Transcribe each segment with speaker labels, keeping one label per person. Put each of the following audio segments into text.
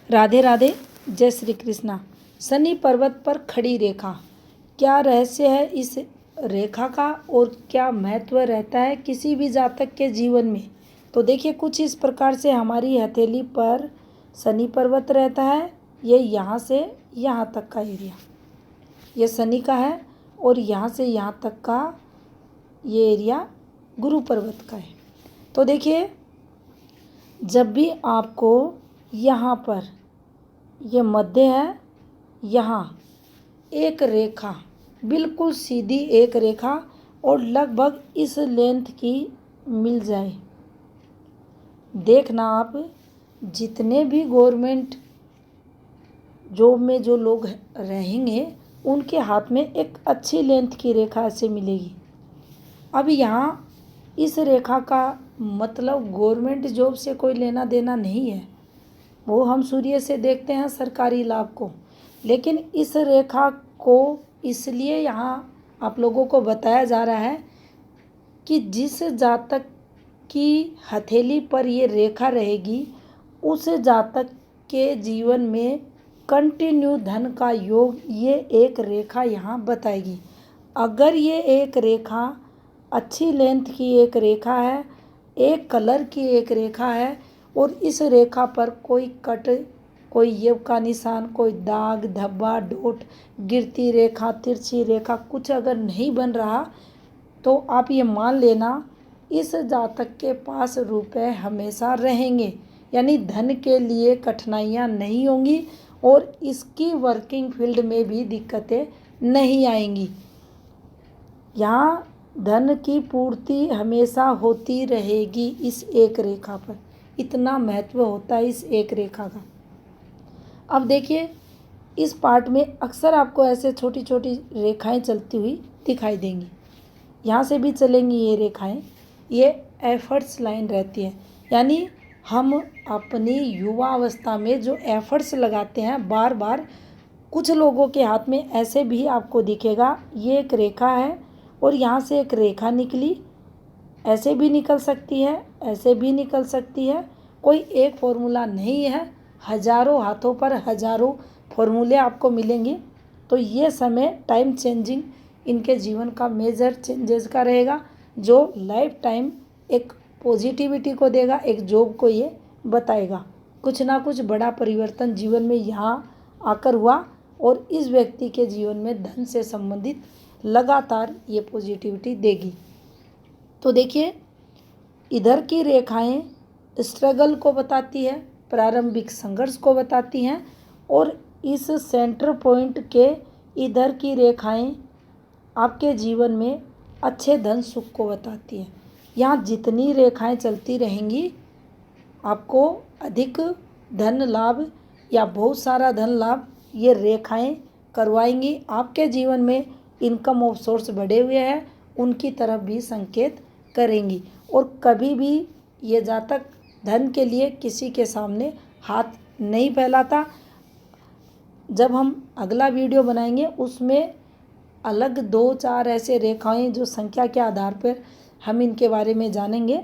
Speaker 1: राधे राधे, जय श्री कृष्णा। शनि पर्वत पर खड़ी रेखा, क्या रहस्य है इस रेखा का और क्या महत्व रहता है किसी भी जातक के जीवन में। तो देखिए, कुछ इस प्रकार से हमारी हथेली पर शनि पर्वत रहता है। ये यहाँ से यहाँ तक का एरिया ये शनि का है और यहाँ से यहाँ तक का ये एरिया गुरु पर्वत का है। तो देखिए, जब भी आपको यहाँ पर ये मध्य है, यहाँ एक रेखा, बिल्कुल सीधी एक रेखा और लगभग इस लेंथ की मिल जाए, देखना आप जितने भी गवर्नमेंट जॉब में जो लोग रहेंगे उनके हाथ में एक अच्छी लेंथ की रेखा ऐसे मिलेगी। अब यहाँ इस रेखा का मतलब गवर्नमेंट जॉब से कोई लेना देना नहीं है, वो हम सूर्य से देखते हैं सरकारी लाभ को। लेकिन इस रेखा को इसलिए यहाँ आप लोगों को बताया जा रहा है कि जिस जातक की हथेली पर ये रेखा रहेगी उस जातक के जीवन में कंटिन्यू धन का योग ये एक रेखा यहाँ बताएगी। अगर ये एक रेखा अच्छी लेंथ की एक रेखा है, एक कलर की एक रेखा है और इस रेखा पर कोई कट, कोई ये का निशान, कोई दाग धब्बा डोट, गिरती रेखा, तिरछी रेखा कुछ अगर नहीं बन रहा तो आप ये मान लेना इस जातक के पास रुपए हमेशा रहेंगे, यानी धन के लिए कठिनाइयाँ नहीं होंगी और इसकी वर्किंग फील्ड में भी दिक्कतें नहीं आएंगी। यहाँ धन की पूर्ति हमेशा होती रहेगी इस एक रेखा पर। इतना महत्व होता है इस एक रेखा का। अब देखिए, इस पार्ट में अक्सर आपको ऐसे छोटी छोटी रेखाएं चलती हुई दिखाई देंगी। यहाँ से भी चलेंगी ये रेखाएं, ये एफर्ट्स लाइन रहती है, यानी हम अपनी युवा अवस्था में जो एफर्ट्स लगाते हैं बार बार। कुछ लोगों के हाथ में ऐसे भी आपको दिखेगा, ये एक रेखा है और यहाँ से एक रेखा निकली, ऐसे भी निकल सकती है, ऐसे भी निकल सकती है, कोई एक फॉर्मूला नहीं है। हजारों हाथों पर हजारों फॉर्मूले आपको मिलेंगे। तो ये समय टाइम चेंजिंग इनके जीवन का मेजर चेंजेस का रहेगा, जो लाइफ टाइम एक पॉजिटिविटी को देगा, एक जॉब को ये बताएगा। कुछ ना कुछ बड़ा परिवर्तन जीवन में यहाँ आकर हुआ और इस व्यक्ति के जीवन में धन से संबंधित लगातार ये पॉजिटिविटी देगी। तो देखिए, इधर की रेखाएं स्ट्रगल को बताती है, प्रारंभिक संघर्ष को बताती हैं और इस सेंटर पॉइंट के इधर की रेखाएं आपके जीवन में अच्छे धन सुख को बताती हैं। यहाँ जितनी रेखाएं चलती रहेंगी आपको अधिक धन लाभ या बहुत सारा धन लाभ ये रेखाएं करवाएंगी। आपके जीवन में इनकम ऑफ सोर्स बढ़े हुए हैं उनकी तरफ भी संकेत करेंगी और कभी भी ये जातक धन के लिए किसी के सामने हाथ नहीं फैलाता। जब हम अगला वीडियो बनाएंगे उसमें अलग 2-4 ऐसे रेखाएं जो संख्या के आधार पर हम इनके बारे में जानेंगे।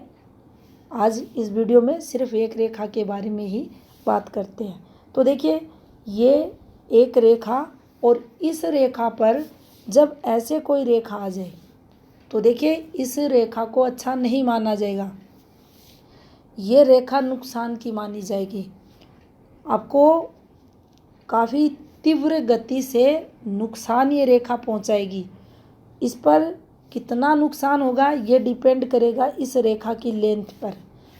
Speaker 1: आज इस वीडियो में सिर्फ एक रेखा के बारे में ही बात करते हैं। तो देखिए, ये एक रेखा और इस रेखा पर जब ऐसे कोई रेखा आ जाए तो देखिए, इस रेखा को अच्छा नहीं माना जाएगा, ये रेखा नुकसान की मानी जाएगी। आपको काफ़ी तीव्र गति से नुकसान ये रेखा पहुंचाएगी। इस पर कितना नुकसान होगा ये डिपेंड करेगा इस रेखा की लेंथ पर।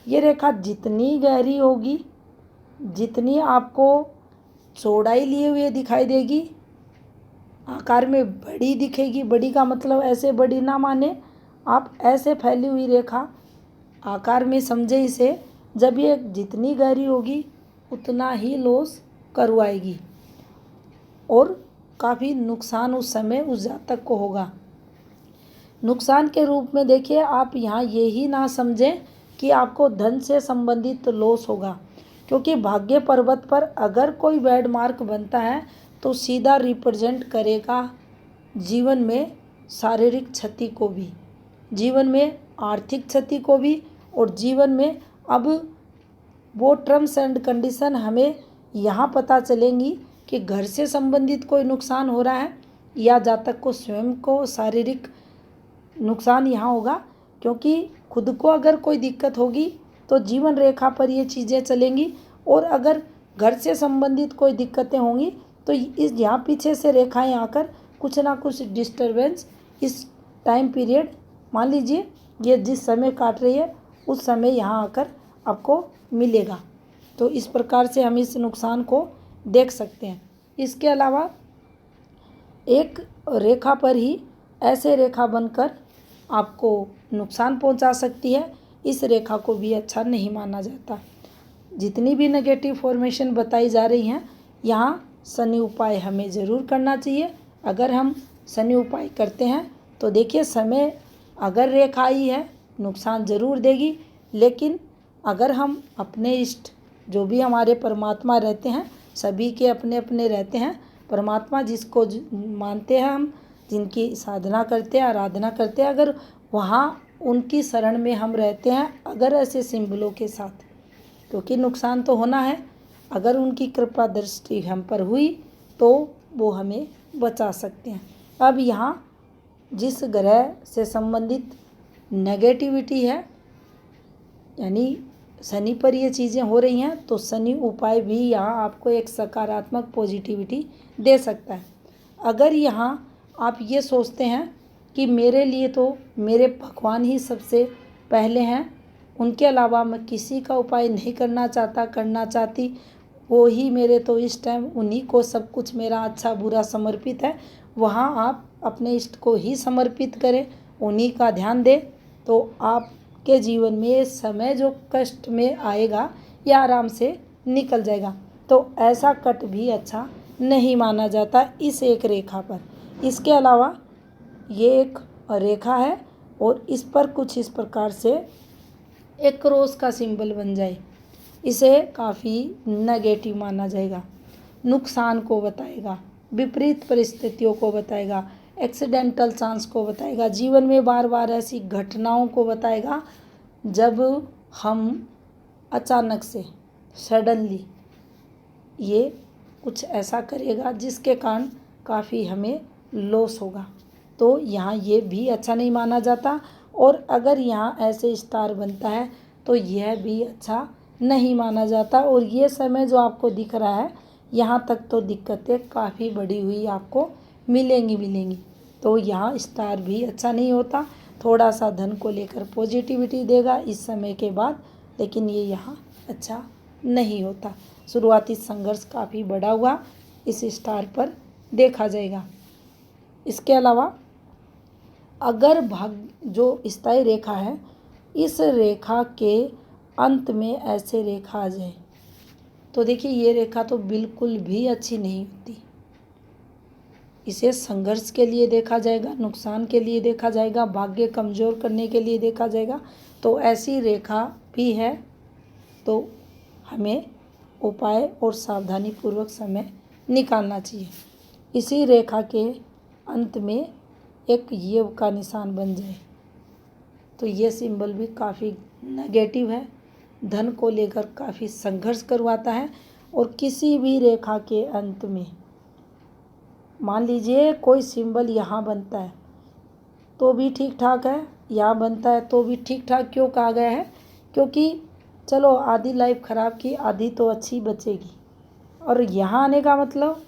Speaker 1: ये रेखा जितनी गहरी होगी, जितनी आपको चौड़ाई लिए हुए दिखाई देगी, आकार में बड़ी दिखेगी। बड़ी का मतलब ऐसे बड़ी ना माने आप, ऐसे फैली हुई रेखा आकार में समझे इसे। जब ये जितनी गहरी होगी उतना ही लॉस करवाएगी और काफ़ी नुकसान उस समय उस जातक को होगा। नुकसान के रूप में देखिए, आप यहाँ यही ना समझें कि आपको धन से संबंधित लॉस होगा, क्योंकि भाग्य पर्वत पर अगर कोई बैड मार्क बनता है तो सीधा रिप्रेजेंट करेगा जीवन में शारीरिक क्षति को भी, जीवन में आर्थिक क्षति को भी और जीवन में अब वो टर्म्स एंड कंडीशन हमें यहाँ पता चलेंगी कि घर से संबंधित कोई नुकसान हो रहा है या जातक को स्वयं को शारीरिक नुकसान यहाँ होगा, क्योंकि खुद को अगर कोई दिक्कत होगी तो जीवन रेखा पर ये चीज़ें चलेंगी, और अगर घर से संबंधित कोई दिक्कतें होंगी तो इस यहाँ पीछे से रेखाएं आकर कुछ ना कुछ डिस्टरबेंस इस टाइम पीरियड, मान लीजिए ये जिस समय काट रही है उस समय यहाँ आकर आपको मिलेगा। तो इस प्रकार से हम इस नुकसान को देख सकते हैं। इसके अलावा एक रेखा पर ही ऐसे रेखा बनकर आपको नुकसान पहुंचा सकती है, इस रेखा को भी अच्छा नहीं माना जाता। जितनी भी नेगेटिव फॉर्मेशन बताई जा रही हैं, यहाँ शनि उपाय हमें ज़रूर करना चाहिए। अगर हम शनि उपाय करते हैं तो देखिए, समय अगर रेखा आई है नुकसान ज़रूर देगी, लेकिन अगर हम अपने इष्ट जो भी हमारे परमात्मा रहते हैं, सभी के अपने अपने रहते हैं, परमात्मा जिसको मानते हैं हम, जिनकी साधना करते हैं, आराधना करते हैं, अगर वहाँ उनकी शरण में हम रहते हैं, अगर ऐसे सिंबलों के साथ, क्योंकि नुकसान तो होना है, अगर उनकी कृपा दृष्टि हम पर हुई तो वो हमें बचा सकते हैं। अब यहाँ जिस ग्रह से संबंधित नेगेटिविटी है, यानी शनि पर ये चीज़ें हो रही हैं, तो शनि उपाय भी यहाँ आपको एक सकारात्मक पॉजिटिविटी दे सकता है। अगर यहाँ आप ये सोचते हैं कि मेरे लिए तो मेरे भगवान ही सबसे पहले हैं, उनके अलावा मैं किसी का उपाय नहीं करना चाहती, वो ही मेरे तो इष्ट हैं, उन्हीं को सब कुछ मेरा अच्छा बुरा समर्पित है, वहाँ आप अपने इष्ट को ही समर्पित करें, उन्हीं का ध्यान दें, तो आपके जीवन में समय जो कष्ट में आएगा या आराम से निकल जाएगा। तो ऐसा कट भी अच्छा नहीं माना जाता इस एक रेखा पर। इसके अलावा ये एक रेखा है और इस पर कुछ इस प्रकार से एक क्रॉस का सिंबल बन जाए, इसे काफ़ी नेगेटिव माना जाएगा, नुकसान को बताएगा, विपरीत परिस्थितियों को बताएगा, एक्सीडेंटल चांस को बताएगा, जीवन में बार बार ऐसी घटनाओं को बताएगा जब हम अचानक से सडनली ये कुछ ऐसा करेगा जिसके कारण काफ़ी हमें लॉस होगा। तो यहाँ ये भी अच्छा नहीं माना जाता, और अगर यहाँ ऐसे स्टार बनता है तो यह भी अच्छा नहीं माना जाता। और ये समय जो आपको दिख रहा है, यहाँ तक तो दिक्कतें काफ़ी बड़ी हुई आपको मिलेंगी। तो यहाँ स्टार भी अच्छा नहीं होता, थोड़ा सा धन को लेकर पॉजिटिविटी देगा इस समय के बाद, लेकिन ये यहाँ अच्छा नहीं होता। शुरुआती संघर्ष काफ़ी बड़ा हुआ इस स्टार पर देखा जाएगा। इसके अलावा अगर जो स्थायी रेखा है, इस रेखा के अंत में ऐसे रेखा आ जाए तो देखिए, ये रेखा तो बिल्कुल भी अच्छी नहीं होती। इसे संघर्ष के लिए देखा जाएगा, नुकसान के लिए देखा जाएगा, भाग्य कमज़ोर करने के लिए देखा जाएगा। तो ऐसी रेखा भी है तो हमें उपाय और सावधानी पूर्वक समय निकालना चाहिए। इसी रेखा के अंत में एक येव का निशान बन जाए तो ये सिंबल भी काफ़ी नेगेटिव है, धन को लेकर काफ़ी संघर्ष करवाता है। और किसी भी रेखा के अंत में मान लीजिए कोई सिंबल यहाँ बनता है तो भी ठीक ठाक है, यहाँ बनता है तो भी ठीक ठाक क्यों कहा गया है? क्योंकि चलो आधी लाइफ ख़राब की, आधी तो अच्छी बचेगी, और यहाँ आने का मतलब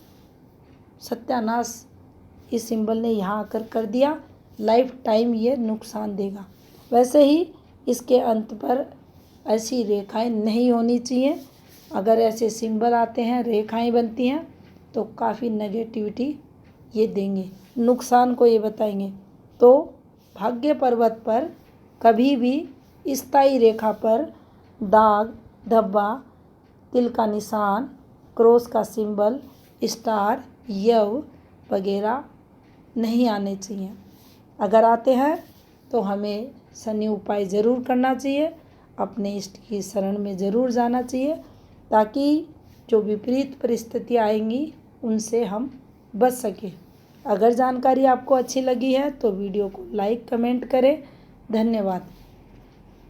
Speaker 1: सत्यानाश इस सिंबल ने यहाँ आकर कर दिया, लाइफ टाइम ये नुकसान देगा। वैसे ही इसके अंत पर ऐसी रेखाएं नहीं होनी चाहिए। अगर ऐसे सिंबल आते हैं, रेखाएं बनती हैं, तो काफ़ी नेगेटिविटी ये देंगे, नुकसान को ये बताएंगे। तो भाग्य पर्वत पर कभी भी स्थायी रेखा पर दाग, धब्बा, तिल का निशान, क्रॉस का सिंबल, स्टार, यव वगैरह नहीं आने चाहिए। अगर आते हैं तो हमें शनि उपाय ज़रूर करना चाहिए, अपने इष्ट की शरण में ज़रूर जाना चाहिए, ताकि जो विपरीत परिस्थितियाँ आएंगी उनसे हम बच सकें। अगर जानकारी आपको अच्छी लगी है तो वीडियो को लाइक कमेंट करें। धन्यवाद।